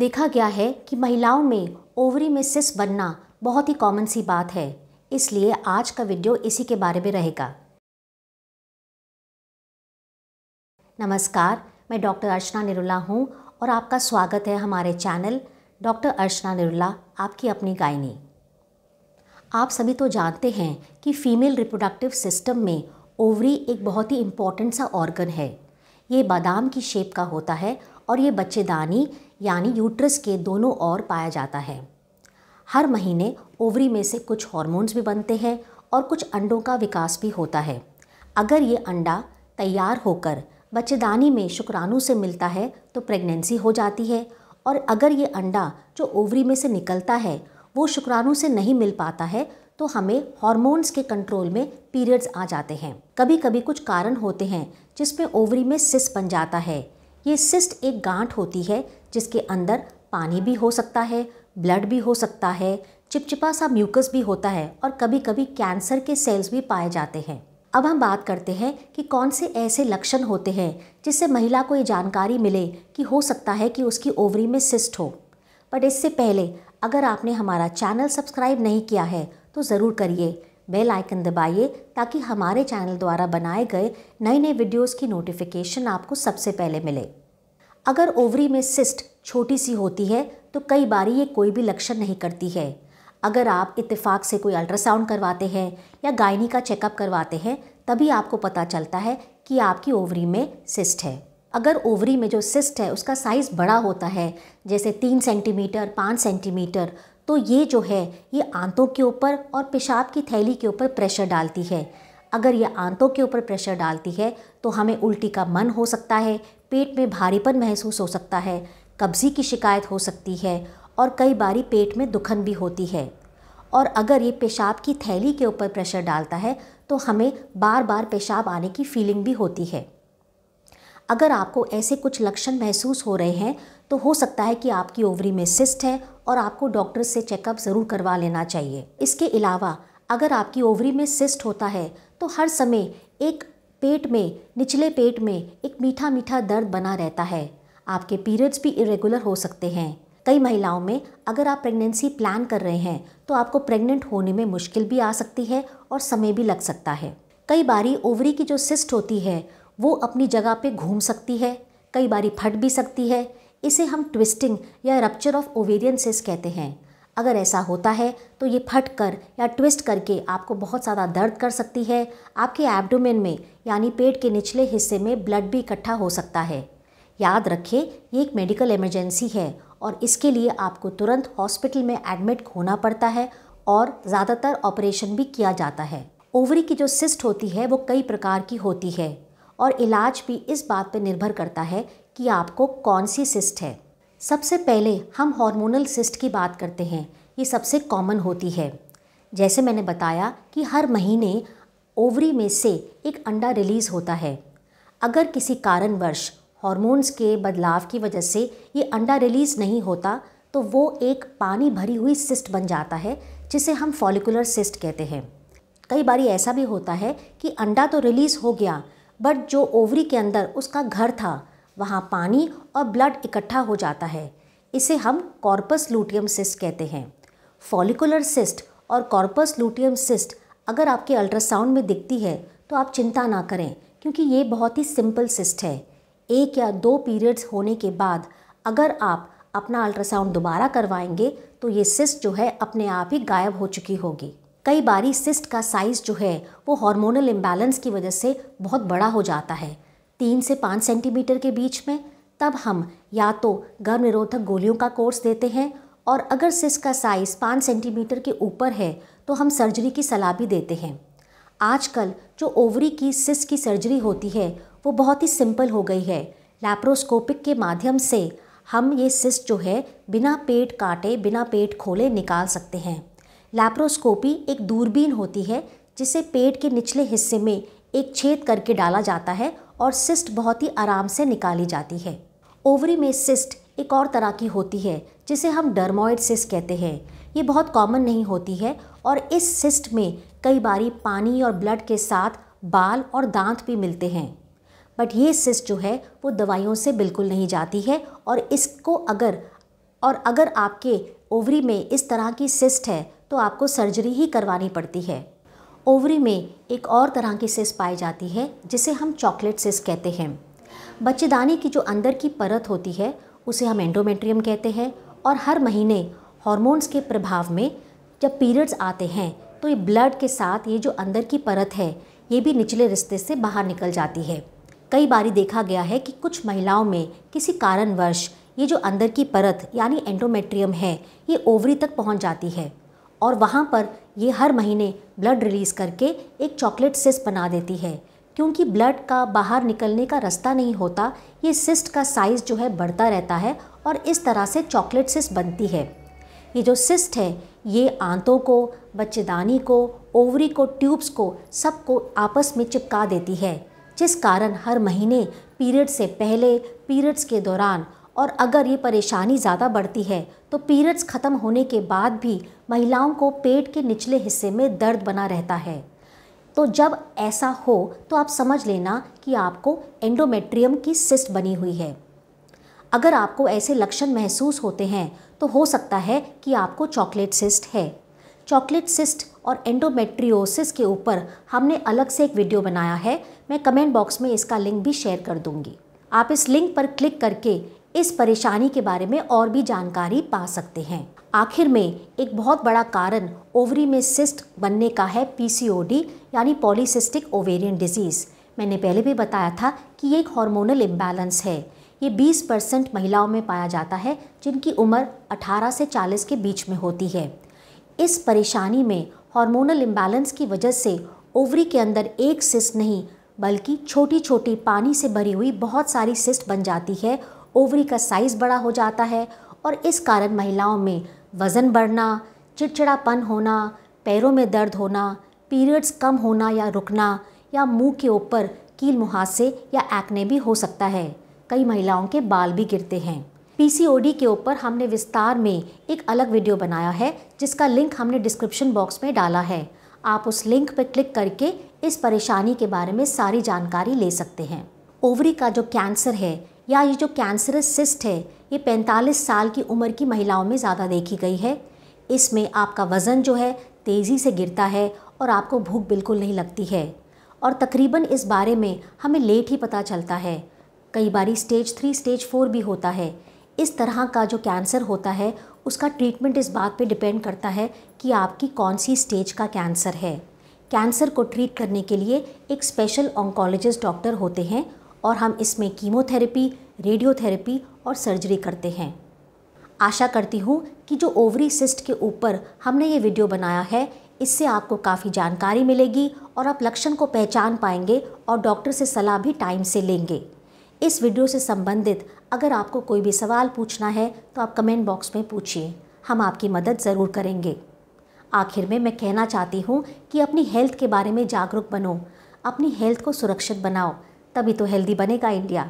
देखा गया है कि महिलाओं में ओवरी में सिस्ट बनना बहुत ही कॉमन सी बात है, इसलिए आज का वीडियो इसी के बारे में रहेगा। नमस्कार, मैं डॉक्टर अर्चना निरुला हूँ और आपका स्वागत है हमारे चैनल डॉक्टर अर्चना निरुला, आपकी अपनी गायनी। आप सभी तो जानते हैं कि फीमेल रिप्रोडक्टिव सिस्टम में ओवरी एक बहुत ही इम्पॉर्टेंट सा ऑर्गन है। ये बादाम की शेप का होता है और ये बच्चेदानी यानी यूट्रस के दोनों ओर पाया जाता है। हर महीने ओवरी में से कुछ हार्मोन्स भी बनते हैं और कुछ अंडों का विकास भी होता है। अगर ये अंडा तैयार होकर बच्चेदानी में शुक्राणु से मिलता है तो प्रेगनेंसी हो जाती है, और अगर ये अंडा जो ओवरी में से निकलता है वो शुक्राणु से नहीं मिल पाता है तो हमें हार्मोन्स के कंट्रोल में पीरियड्स आ जाते हैं। कभी कभी कुछ कारण होते हैं जिसमें ओवरी में सिस्ट बन जाता है। ये सिस्ट एक गांठ होती है जिसके अंदर पानी भी हो सकता है, ब्लड भी हो सकता है, चिपचिपा सा म्यूकस भी होता है और कभी कभी कैंसर के सेल्स भी पाए जाते हैं। अब हम बात करते हैं कि कौन से ऐसे लक्षण होते हैं जिससे महिला को ये जानकारी मिले कि हो सकता है कि उसकी ओवरी में सिस्ट हो। बट इससे पहले अगर आपने हमारा चैनल सब्सक्राइब नहीं किया है तो ज़रूर करिए, बेल आइकन दबाइए ताकि हमारे चैनल द्वारा बनाए गए नए नए वीडियोस की नोटिफिकेशन आपको सबसे पहले मिले। अगर ओवरी में सिस्ट छोटी सी होती है तो कई बार ये कोई भी लक्षण नहीं करती है। अगर आप इत्तेफाक से कोई अल्ट्रासाउंड करवाते हैं या गायनी का चेकअप करवाते हैं तभी आपको पता चलता है कि आपकी ओवरी में सिस्ट है। अगर ओवरी में जो सिस्ट है उसका साइज़ बड़ा होता है, जैसे 3 सेंटीमीटर 5 सेंटीमीटर, तो ये जो है ये आंतों के ऊपर और पेशाब की थैली के ऊपर प्रेशर डालती है। अगर ये आंतों के ऊपर प्रेशर डालती है तो हमें उल्टी का मन हो सकता है, पेट में भारीपन महसूस हो सकता है, कब्ज़ी की शिकायत हो सकती है और कई बारी पेट में दुखन भी होती है। और अगर ये पेशाब की थैली के ऊपर प्रेशर डालता है तो हमें बार बार पेशाब आने की फीलिंग भी होती है। अगर आपको ऐसे कुछ लक्षण महसूस हो रहे हैं तो हो सकता है कि आपकी ओवरी में सिस्ट है और आपको डॉक्टर से चेकअप ज़रूर करवा लेना चाहिए। इसके अलावा अगर आपकी ओवरी में सिस्ट होता है तो हर समय एक पेट में, निचले पेट में एक मीठा मीठा दर्द बना रहता है। आपके पीरियड्स भी इरेगुलर हो सकते हैं। कई महिलाओं में अगर आप प्रेगनेंसी प्लान कर रहे हैं तो आपको प्रेग्नेंट होने में मुश्किल भी आ सकती है और समय भी लग सकता है। कई बारी ओवरी की जो सिस्ट होती है वो अपनी जगह पे घूम सकती है, कई बारी फट भी सकती है। इसे हम ट्विस्टिंग या रप्चर ऑफ ओवेरियन सिस्ट कहते हैं। अगर ऐसा होता है तो ये फट कर या ट्विस्ट करके आपको बहुत ज़्यादा दर्द कर सकती है। आपके एब्डोमेन में यानी पेट के निचले हिस्से में ब्लड भी इकट्ठा हो सकता है। याद रखें, ये एक मेडिकल इमरजेंसी है और इसके लिए आपको तुरंत हॉस्पिटल में एडमिट होना पड़ता है और ज़्यादातर ऑपरेशन भी किया जाता है। ओवरी की जो सिस्ट होती है वो कई प्रकार की होती है और इलाज भी इस बात पर निर्भर करता है कि आपको कौन सी सिस्ट है। सबसे पहले हम हार्मोनल सिस्ट की बात करते हैं। ये सबसे कॉमन होती है। जैसे मैंने बताया कि हर महीने ओवरी में से एक अंडा रिलीज़ होता है। अगर किसी कारणवश हार्मोन्स के बदलाव की वजह से ये अंडा रिलीज़ नहीं होता तो वो एक पानी भरी हुई सिस्ट बन जाता है जिसे हम फॉलिकुलर सिस्ट कहते हैं। कई बारी ऐसा भी होता है कि अंडा तो रिलीज़ हो गया बट जो ओवरी के अंदर उसका घर था वहाँ पानी और ब्लड इकट्ठा हो जाता है। इसे हम कॉर्पस लूटियम सिस्ट कहते हैं। फॉलिकुलर सिस्ट और कॉर्पस लूटियम सिस्ट अगर आपके अल्ट्रासाउंड में दिखती है तो आप चिंता ना करें, क्योंकि ये बहुत ही सिंपल सिस्ट है। 1 या 2 पीरियड्स होने के बाद अगर आप अपना अल्ट्रासाउंड दोबारा करवाएंगे तो ये सिस्ट जो है अपने आप ही गायब हो चुकी होगी। कई बारी सिस्ट का साइज़ जो है वो हार्मोनल इम्बैलेंस की वजह से बहुत बड़ा हो जाता है, 3 से 5 सेंटीमीटर के बीच में। तब हम या तो गर्भ निरोधक गोलियों का कोर्स देते हैं और अगर सिस्ट का साइज़ 5 सेंटीमीटर के ऊपर है तो हम सर्जरी की सलाह भी देते हैं। आजकल जो ओवरी की सिस्ट की सर्जरी होती है वो बहुत ही सिंपल हो गई है। लैप्रोस्कोपिक के माध्यम से हम ये सिस्ट जो है बिना पेट काटे, बिना पेट खोले निकाल सकते हैं। लैप्रोस्कोपी एक दूरबीन होती है जिसे पेट के निचले हिस्से में एक छेद करके डाला जाता है और सिस्ट बहुत ही आराम से निकाली जाती है। ओवरी में सिस्ट एक और तरह की होती है जिसे हम डर्मोइड सिस्ट कहते हैं। ये बहुत कॉमन नहीं होती है और इस सिस्ट में कई बारी पानी और ब्लड के साथ बाल और दांत भी मिलते हैं। बट ये सिस्ट जो है वो दवाइयों से बिल्कुल नहीं जाती है और इसको अगर और अगर आपके ओवरी में इस तरह की सिस्ट है तो आपको सर्जरी ही करवानी पड़ती है। ओवरी में एक और तरह की सिस्ट पाई जाती है जिसे हम चॉकलेट सिस्ट कहते हैं। बच्चेदानी की जो अंदर की परत होती है उसे हम एंडोमेट्रियम कहते हैं और हर महीने हार्मोन्स के प्रभाव में जब पीरियड्स आते हैं तो ये ब्लड के साथ ये जो अंदर की परत है ये भी निचले रिश्ते से बाहर निकल जाती है। कई बारी देखा गया है कि कुछ महिलाओं में किसी कारणवश ये जो अंदर की परत यानी एंडोमेट्रियम है ये ओवरी तक पहुंच जाती है और वहाँ पर ये हर महीने ब्लड रिलीज़ करके एक चॉकलेट सिस्ट बना देती है। क्योंकि ब्लड का बाहर निकलने का रास्ता नहीं होता, ये सिस्ट का साइज़ जो है बढ़ता रहता है और इस तरह से चॉकलेट सिस्ट बनती है। ये जो सिस्ट है ये आंतों को, बच्चेदानी को, ओवरी को, ट्यूब्स को सबको आपस में चिपका देती है, जिस कारण हर महीने पीरियड से पहले, पीरियड्स के दौरान और अगर ये परेशानी ज़्यादा बढ़ती है तो पीरियड्स ख़त्म होने के बाद भी महिलाओं को पेट के निचले हिस्से में दर्द बना रहता है। तो जब ऐसा हो तो आप समझ लेना कि आपको एंडोमेट्रियम की सिस्ट बनी हुई है। अगर आपको ऐसे लक्षण महसूस होते हैं तो हो सकता है कि आपको चॉकलेट सिस्ट है। चॉकलेट सिस्ट और एंडोमेट्रियोसिस के ऊपर हमने अलग से एक वीडियो बनाया है, मैं कमेंट बॉक्स में इसका लिंक भी शेयर कर दूंगी। आप इस लिंक पर क्लिक करके इस परेशानी के बारे में और भी जानकारी पा सकते हैं। आखिर में एक बहुत बड़ा कारण ओवरी में सिस्ट बनने का है पीसीओडी यानी पॉलीसिस्टिक ओवेरियन डिजीज़। मैंने पहले भी बताया था कि ये एक हार्मोनल इम्बैलेंस है। ये 20% महिलाओं में पाया जाता है जिनकी उम्र 18 से 40 के बीच में होती है। इस परेशानी में हार्मोनल इम्बैलेंस की वजह से ओवरी के अंदर एक सिस्ट नहीं बल्कि छोटी छोटी पानी से भरी हुई बहुत सारी सिस्ट बन जाती है। ओवरी का साइज़ बड़ा हो जाता है और इस कारण महिलाओं में वज़न बढ़ना, चिड़चिड़ापन होना, पैरों में दर्द होना, पीरियड्स कम होना या रुकना या मुंह के ऊपर कील मुहासे या एक्ने भी हो सकता है। कई महिलाओं के बाल भी गिरते हैं। पीसीओडी के ऊपर हमने विस्तार में एक अलग वीडियो बनाया है जिसका लिंक हमने डिस्क्रिप्शन बॉक्स में डाला है। आप उस लिंक पर क्लिक करके इस परेशानी के बारे में सारी जानकारी ले सकते हैं। ओवरी का जो कैंसर है या ये जो कैंसरस सिस्ट है ये 45 साल की उम्र की महिलाओं में ज़्यादा देखी गई है। इसमें आपका वज़न जो है तेज़ी से गिरता है और आपको भूख बिल्कुल नहीं लगती है और तकरीबन इस बारे में हमें लेट ही पता चलता है। कई बारी स्टेज 3, स्टेज 4 भी होता है। इस तरह का जो कैंसर होता है उसका ट्रीटमेंट इस बात पे डिपेंड करता है कि आपकी कौन सी स्टेज का कैंसर है। कैंसर को ट्रीट करने के लिए एक स्पेशल ऑन्कोलॉजिस्ट डॉक्टर होते हैं और हम इसमें कीमोथेरेपी, रेडियोथेरेपी और सर्जरी करते हैं। आशा करती हूँ कि जो ओवरी सिस्ट के ऊपर हमने ये वीडियो बनाया है इससे आपको काफ़ी जानकारी मिलेगी और आप लक्षण को पहचान पाएंगे और डॉक्टर से सलाह भी टाइम से लेंगे। इस वीडियो से संबंधित अगर आपको कोई भी सवाल पूछना है तो आप कमेंट बॉक्स में पूछिए, हम आपकी मदद ज़रूर करेंगे। आखिर में मैं कहना चाहती हूँ कि अपनी हेल्थ के बारे में जागरूक बनो, अपनी हेल्थ को सुरक्षित बनाओ, तभी तो हेल्दी बनेगा इंडिया।